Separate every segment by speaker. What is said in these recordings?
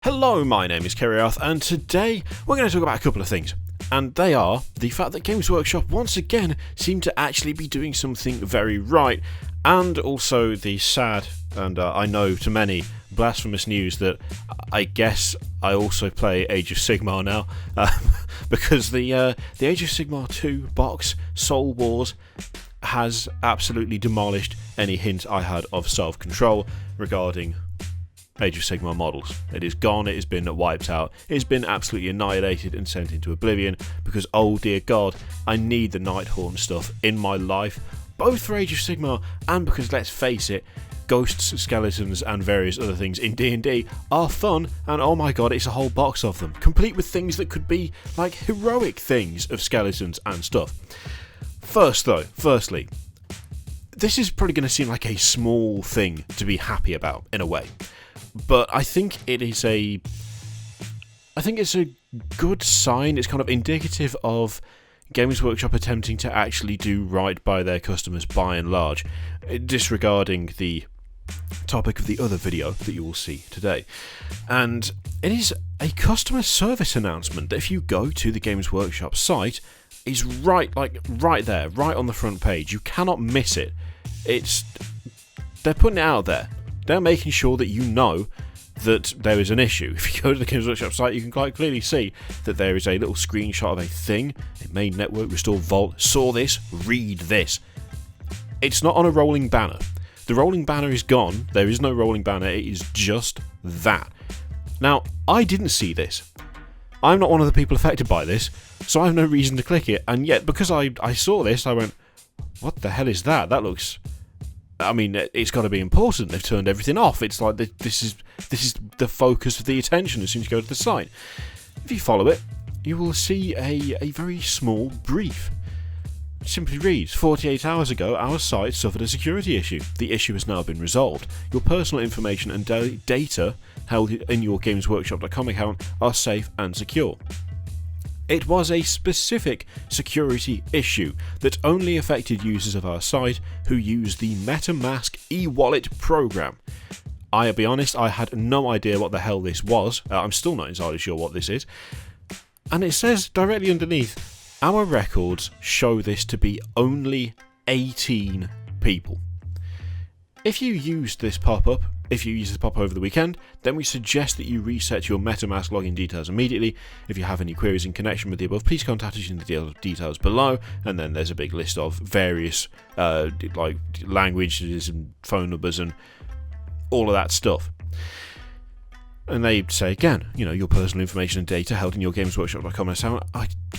Speaker 1: Hello, my name is Kerryath, and today we're going to talk about a couple of things. And they are the fact that Games Workshop once again seem to actually be doing something very right, and also the sad, and I know to many, blasphemous news that I guess I also play Age of Sigmar now, because the Age of Sigmar 2 box, Soul Wars, has absolutely demolished any hint I had of self-control regarding Age of Sigmar models. It is gone, it has been wiped out, it has been absolutely annihilated and sent into oblivion because, oh dear God, I need the Nighthaunt stuff in my life, both for Age of Sigmar and because, let's face it, ghosts, skeletons and various other things in D&D are fun, and oh my god, it's a whole box of them, complete with things that could be like heroic things of skeletons and stuff. Firstly, this is probably going to seem like a small thing to be happy about in a way. But I think it's a good sign. It's kind of indicative of Games Workshop attempting to actually do right by their customers by and large, disregarding the topic of the other video that you will see today. And it is a customer service announcement that if you go to the Games Workshop site, is right there, right on the front page. You cannot miss it. They're putting it out there. They're making sure that you know that there is an issue. If you go to the Games Workshop site, you can quite clearly see that there is a little screenshot of a thing. A main network restore vault. Saw this. Read this. It's not on a rolling banner. The rolling banner is gone. There is no rolling banner. It is just that. Now, I didn't see this. I'm not one of the people affected by this, so I have no reason to click it. And yet, because I saw this, I went, what the hell is that? That looks... I mean, it's got to be important. They've turned everything off. It's like this is the focus of the attention as soon as you go to the site. If you follow it, you will see a very small brief. It simply reads, 48 hours ago, our site suffered a security issue. The issue has now been resolved. Your personal information and data held in your GamesWorkshop.com account are safe and secure. It was a specific security issue that only affected users of our site who use the MetaMask e-wallet program. I'll be honest, I had no idea what the hell this was. I'm still not entirely sure what this is. And it says directly underneath, our records show this to be only 18 people. If you use this pop-up over the weekend, then we suggest that you reset your MetaMask login details immediately. If you have any queries in connection with the above, please contact us in the details below. And then there's a big list of various languages and phone numbers and all of that stuff. And they say again, your personal information and data held in your GamesWorkshop.com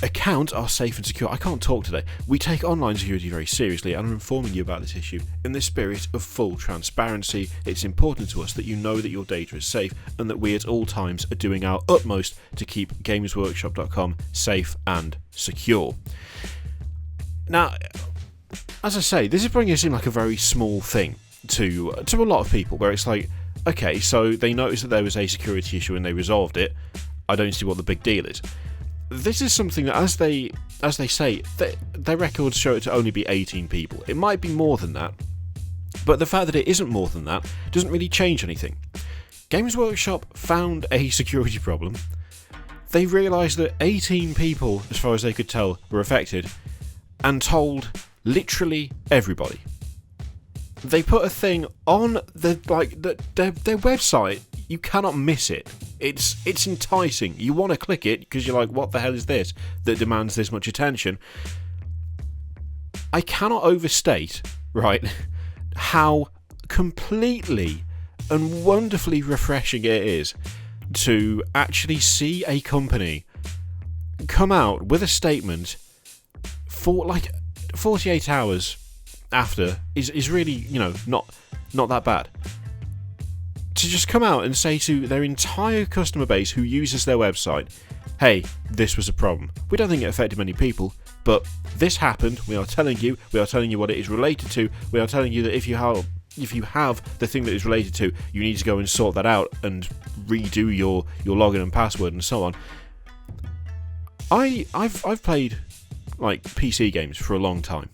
Speaker 1: account are safe and secure. I can't talk today. We take online security very seriously and are informing you about this issue in the spirit of full transparency. It's important to us that you know that your data is safe and that we at all times are doing our utmost to keep GamesWorkshop.com safe and secure. Now, as I say, this is probably going to seem like a very small thing to a lot of people, where it's like, okay, so they noticed that there was a security issue and they resolved it. I don't see what the big deal is. This is something that, as they say, their records show it to only be 18 people. It might be more than that, but the fact that it isn't more than that doesn't really change anything. Games Workshop found a security problem. They realised that 18 people, as far as they could tell, were affected, and told literally everybody. They put a thing on their website. You cannot miss it. It's enticing. You want to click it because you're like, what the hell is this that demands this much attention? I cannot overstate, right, how completely and wonderfully refreshing it is to actually see a company come out with a statement for like 48 hours after is really, not that bad. To just come out and say to their entire customer base who uses their website, hey, this was a problem. We don't think it affected many people, but this happened. We are telling you what it is related to. We are telling you that if you have the thing that is related to, you need to go and sort that out and redo your login and password and so on. I've played like PC games for a long time.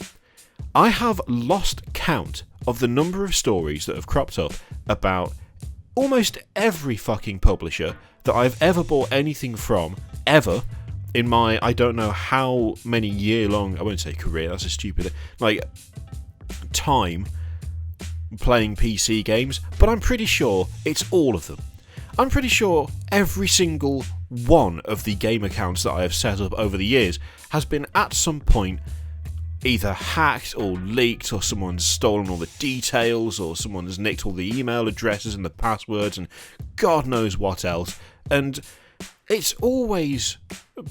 Speaker 1: I have lost count of the number of stories that have cropped up about almost every fucking publisher that I've ever bought anything from, ever, in my, I don't know how many year-long, I won't say career, that's a stupid, like, time playing PC games, but I'm pretty sure it's all of them. I'm pretty sure every single one of the game accounts that I have set up over the years has been at some point either hacked or leaked, or someone's stolen all the details, or someone's nicked all the email addresses and the passwords and God knows what else. And it's always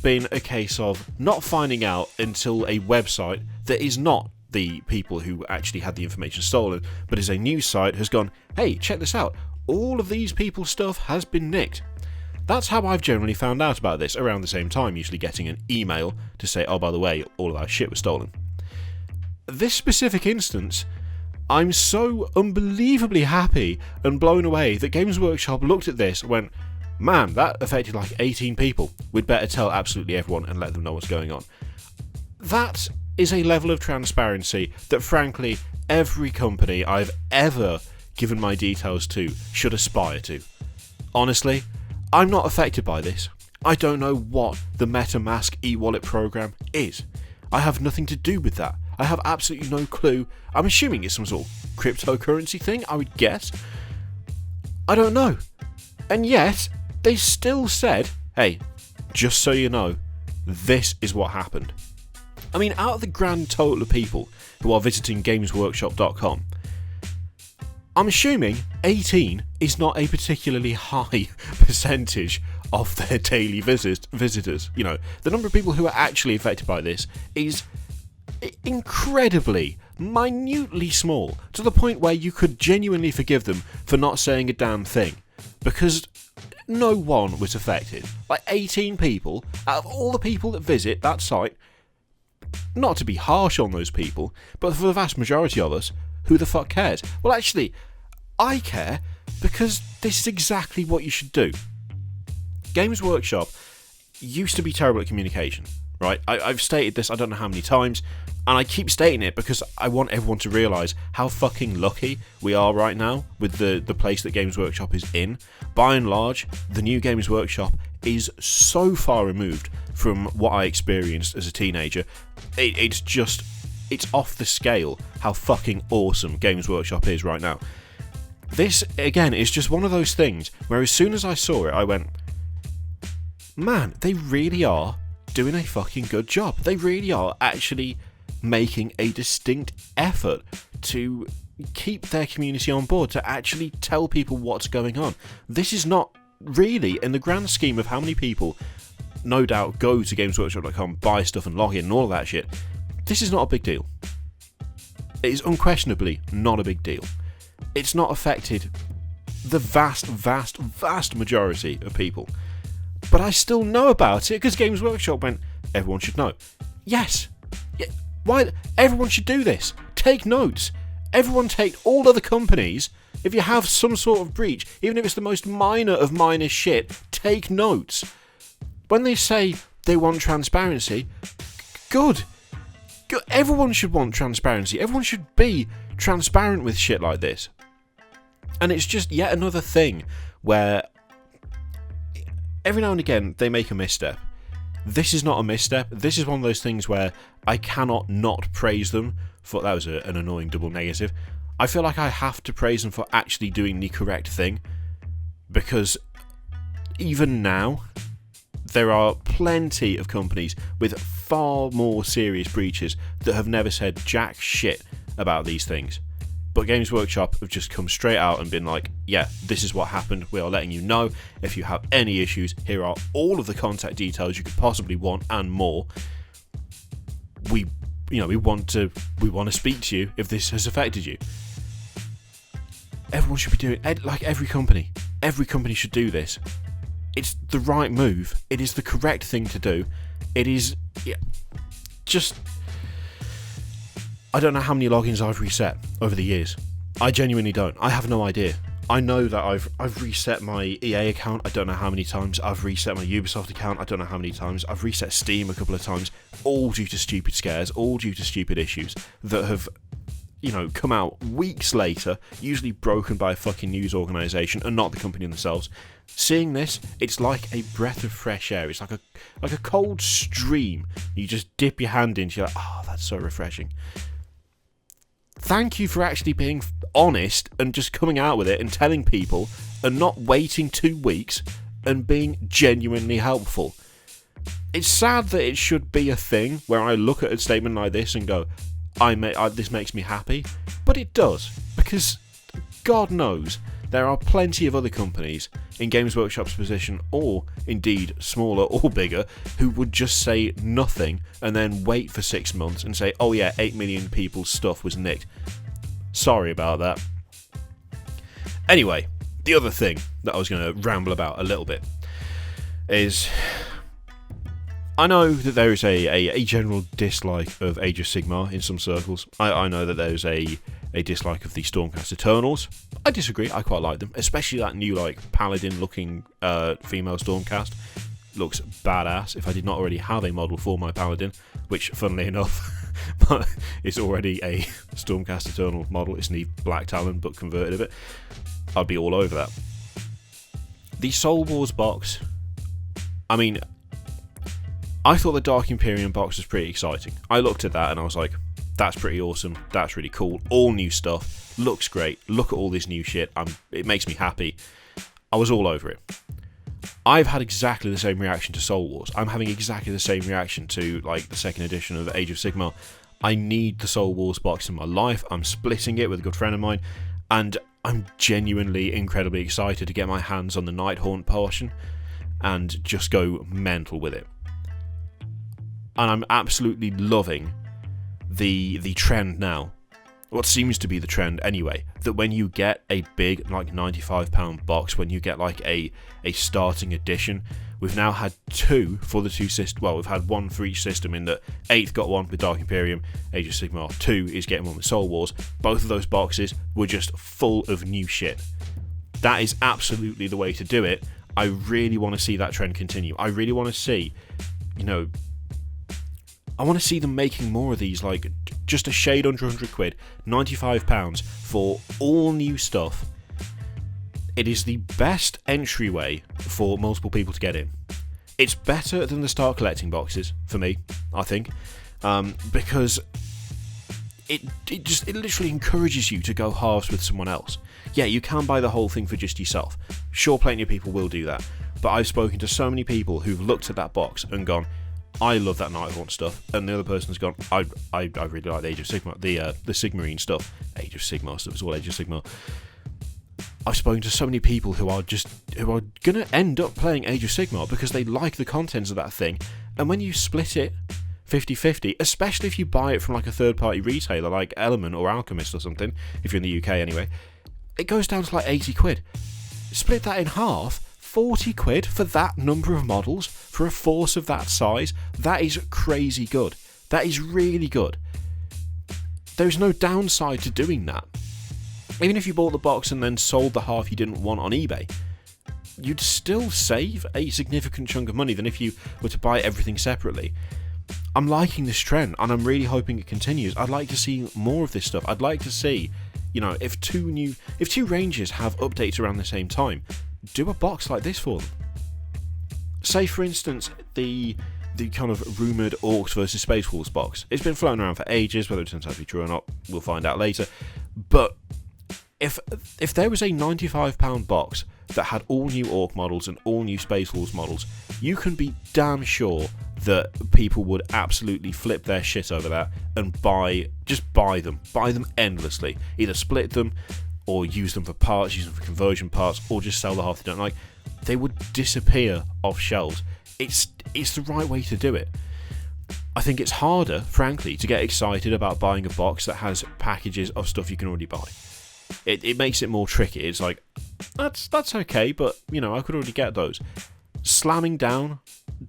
Speaker 1: been a case of not finding out until a website that is not the people who actually had the information stolen, but is a news site, has gone, hey, check this out, all of these people's stuff has been nicked. That's how I've generally found out about this, around the same time, usually getting an email to say, oh, by the way, all of our shit was stolen. This specific instance, I'm so unbelievably happy and blown away that Games Workshop looked at this and went, man, that affected like 18 people. We'd better tell absolutely everyone and let them know what's going on. That is a level of transparency that, frankly, every company I've ever given my details to should aspire to. Honestly, I'm not affected by this. I don't know what the MetaMask e-wallet program is. I have nothing to do with that. I have absolutely no clue. I'm assuming it's some sort of cryptocurrency thing, I would guess. I don't know. And yet, they still said, hey, just so you know, this is what happened. I mean, out of the grand total of people who are visiting gamesworkshop.com, I'm assuming 18 is not a particularly high percentage of their daily visitors. You know, the number of people who are actually affected by this is incredibly, minutely small, to the point where you could genuinely forgive them for not saying a damn thing, because no one was affected. Like 18 people, out of all the people that visit that site, not to be harsh on those people, but for the vast majority of us, who the fuck cares? Well, actually, I care, because this is exactly what you should do. Games Workshop used to be terrible at communication, right? I've stated this I don't know how many times, and I keep stating it because I want everyone to realise how fucking lucky we are right now with the place that Games Workshop is in. By and large, the new Games Workshop is so far removed from what I experienced as a teenager. It's off the scale how fucking awesome Games Workshop is right now. This, again, is just one of those things where as soon as I saw it, I went, man, they really are doing a fucking good job. They really are actually making a distinct effort to keep their community on board, to actually tell people what's going on. This is not really, in the grand scheme of how many people no doubt go to gamesworkshop.com, buy stuff and log in and all of that shit, this is not a big deal. It is unquestionably not a big deal. It's not affected the vast majority of people. But I still know about it because Games Workshop went, everyone should know. Yes. Yeah. Why? Everyone should do this. Take notes. Everyone take all other companies. If you have some sort of breach, even if it's the most minor of minor shit, take notes. When they say they want transparency, good. Everyone should want transparency. Everyone should be transparent with shit like this. And it's just yet another thing where every now and again they make a misstep. This is not a misstep. This is one of those things where I cannot not praise them for... That was an annoying double negative. I feel like I have to praise them for actually doing the correct thing, because even now there are plenty of companies with far more serious breaches that have never said jack shit about these things. But Games Workshop have just come straight out and been like, yeah, this is what happened. We are letting you know. If you have any issues, here are all of the contact details you could possibly want and more. We want to speak to you if this has affected you. Everyone should be doing, like every company should do this. It's the right move. It is the correct thing to do. It is just... I don't know how many logins I've reset over the years. I genuinely don't. I have no idea. I know that I've reset my EA account. I don't know how many times. I've reset my Ubisoft account. I don't know how many times. I've reset Steam a couple of times. All due to stupid scares. All due to stupid issues that have, come out weeks later, usually broken by a fucking news organisation and not the company themselves. Seeing this, it's like a breath of fresh air. It's like a cold stream. You just dip your hand into, you're like, oh, that's so refreshing. Thank you for actually being honest and just coming out with it and telling people and not waiting 2 weeks and being genuinely helpful. It's sad that it should be a thing where I look at a statement like this and go, this makes me happy, but it does, because God knows there are plenty of other companies in Games Workshop's position, or indeed smaller or bigger, who would just say nothing and then wait for 6 months and say, oh yeah, 8 million people's stuff was nicked. Sorry about that. Anyway, the other thing that I was going to ramble about a little bit is, I know that there is a general dislike of Age of Sigmar in some circles. I know that there's a dislike of the Stormcast Eternals. I disagree, I quite like them, especially that new paladin looking female Stormcast. Looks badass. If I did not already have a model for my paladin, which funnily enough is already a Stormcast Eternal model, it's the Black Talon but converted a bit, I'd be all over that. The Soul Wars box, I mean, I thought the Dark Imperium box was pretty exciting. I looked at that and I was like, that's pretty awesome, that's really cool, all new stuff, looks great, look at all this new shit, it makes me happy. I was all over it. I've had exactly the same reaction to Soul Wars. I'm having exactly the same reaction to the second edition of Age of Sigmar. I need the Soul Wars box in my life, I'm splitting it with a good friend of mine, and I'm genuinely incredibly excited to get my hands on the Nighthaunt portion and just go mental with it. And I'm absolutely loving the trend now, what seems to be the trend anyway, that when you get a big £95 box, when you get a starting edition, we've now had 2 for the 2 systems. Well, we've had 1 for each system, in that 8th got 1 with Dark Imperium, Age of Sigmar 2 is getting 1 with Soul Wars. Both of those boxes were just full of new shit. That is absolutely the way to do it. I really want to see that trend continue. I really want to see, I want to see them making more of these, just a shade under £100, £95 for all new stuff. It is the best entryway for multiple people to get in. It's better than the start collecting boxes, for me, I think, because it literally encourages you to go halves with someone else. Yeah, you can buy the whole thing for just yourself. Sure, plenty of people will do that, but I've spoken to so many people who've looked at that box and gone, I love that Nighthaunt stuff, and the other person's gone, I really like the Age of Sigmar, the Sigmarine stuff. Age of Sigmar stuff, it's all Age of Sigmar. I've spoken to so many people who are gonna end up playing Age of Sigmar because they like the contents of that thing, and when you split it 50-50, especially if you buy it from a third-party retailer like Element or Alchemist or something, if you're in the UK anyway, it goes down to £80. Split that in half, £40 for that number of models, for a force of that size. That is crazy good. That is really good. There's no downside to doing that. Even if you bought the box and then sold the half you didn't want on eBay, you'd still save a significant chunk of money than if you were to buy everything separately. I'm liking this trend, and I'm really hoping it continues. I'd like to see more of this stuff. I'd like to see, if two ranges have updates around the same time, do a box like this for them. Say, for instance, the kind of rumoured Orcs versus Space Wolves box. It's been floating around for ages, whether it turns out to be true or not, we'll find out later. But if there was a £95 box that had all new Orc models and all new Space Wolves models, you can be damn sure that people would absolutely flip their shit over that and buy them endlessly. Either split them, or use them for parts, use them for conversion parts, or just sell the half they don't like. They would disappear off shelves. It's the right way to do it. I think it's harder, frankly, to get excited about buying a box that has packages of stuff you can already buy. It makes it more tricky. It's like, that's okay, but, I could already get those. Slamming down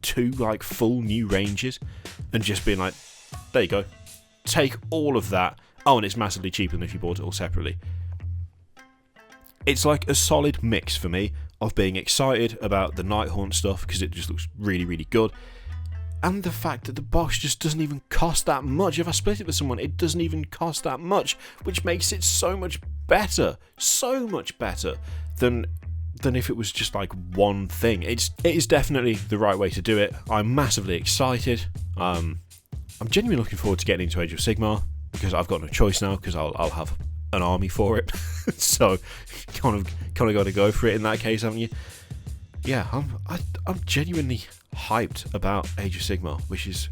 Speaker 1: 2, full new ranges and just being like, there you go. Take all of that. Oh, and it's massively cheaper than if you bought it all separately. It's a solid mix for me of being excited about the Nighthaunt stuff because it just looks really, really good, And the fact that the box just doesn't even cost that much. If I split it with someone, it doesn't even cost that much, which makes it so much better than if it was just like one thing. It is definitely the right way to do it. I'm massively excited. I'm genuinely looking forward to getting into Age of Sigmar, because I've got no choice now, because I'll have an army for it. So kind of got to go for it in that case, haven't you? Yeah, I'm genuinely hyped about Age of Sigmar, which is,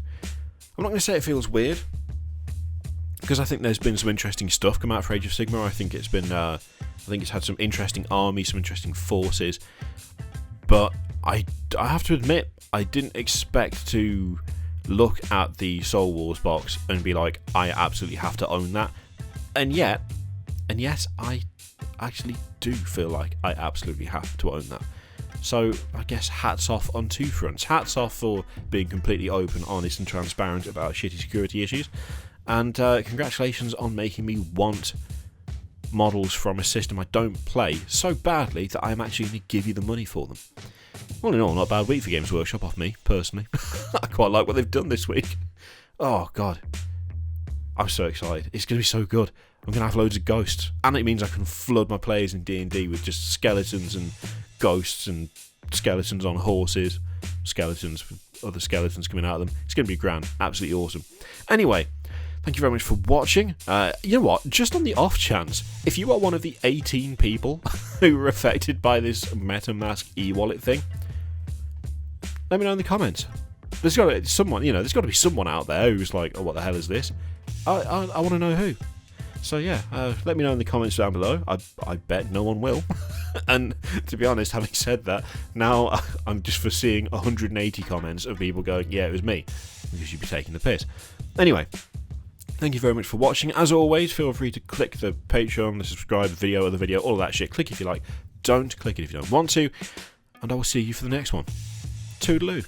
Speaker 1: I'm not going to say it feels weird, because I think there's been some interesting stuff come out for Age of Sigmar. I think it's been, I think it's had some interesting armies, some interesting forces, but I have to admit, I didn't expect to look at the Soul Wars box and be like, I absolutely have to own that, and yes, I actually do feel like I absolutely have to own that. So I guess hats off on two fronts. Hats off for being completely open, honest and transparent about shitty security issues, and congratulations on making me want models from a system I don't play so badly that I'm actually going to give you the money for them. All in all, not a bad week for Games Workshop off me, personally. I quite like what they've done this week. Oh god, I'm so excited. It's going to be so good. I'm going to have loads of ghosts, and it means I can flood my players in D&D with just skeletons and ghosts and skeletons on horses, skeletons with other skeletons coming out of them. It's going to be grand, absolutely awesome. Anyway, thank you very much for watching. You know what, just on the off chance, if you are one of the 18 people who were affected by this MetaMask e-wallet thing, let me know in the comments. There's got to be someone, there's got to be someone out there who's like, oh, what the hell is this? I want to know who. So yeah, let me know in the comments down below. I bet no one will. And to be honest, having said that, now I'm just foreseeing 180 comments of people going, yeah, it was me, because you'd be taking the piss. Anyway, thank you very much for watching. As always, feel free to click the Patreon, the subscribe, the video, other video, all of that shit. Click if you like. Don't click it if you don't want to. And I will see you for the next one. Toodaloo.